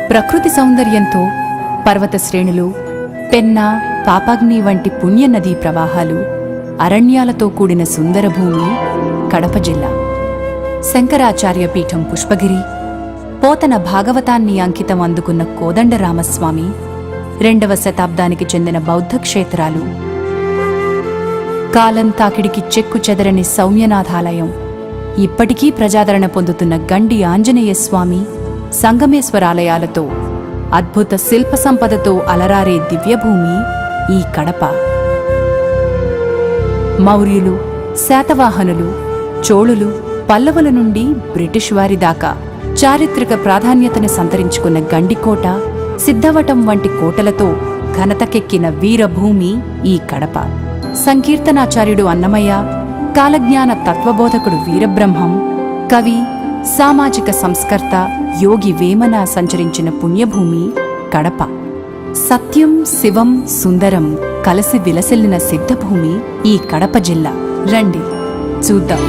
ప్రకృతి సౌందర్యంతో పర్వత శ్రేణులు, పెన్నా, పాపాగ్ని వంటి పుణ్య నదీ ప్రవాహాలు, అరణ్యాలతో కూడిన సుందర భూమి కడప జిల్లా. శంకరాచార్య పీఠం పుష్పగిరి, పోతన భాగవతాన్ని అంకితం అందుకున్న కోదండరామస్వామి, 2వ శతాబ్దానికి చెందిన బౌద్ధ క్షేత్రాలు, కాలం తాకిడికి చెక్కు చెదరని సౌమ్యనాథాలయం, ఇప్పటికీ ప్రజాదరణ పొందుతున్న గండి ఆంజనేయస్వామి, సంగమేశ్వరాలయాలతో అద్భుత శిల్ప సంపదతో అలరారే దివ్యభూమి ఈ కడప. మౌర్యులు, శాతవాహనులు, చోళులు, పల్లవుల నుండి బ్రిటిష్ వారి దాకా చారిత్రక ప్రాధాన్యతను సంతరించుకున్న గండికోట, సిద్ధవటం వంటి కోటలతో ఘనతకెక్కిన వీరభూమి ఈ కడప. సంకీర్తనాచార్యుడు అన్నమయ్య, కాలజ్ఞాన తత్వబోధకుడు వీరబ్రహ్మం, కవి, సామాజిక సంస్కర్త యోగి వేమన సంచరించిన పుణ్యభూమి కడప. సత్యం, శివం, సుందరం కలిసి విలసిల్లిన సిద్ధభూమి ఈ కడప జిల్లా. రండి చూద్దాం.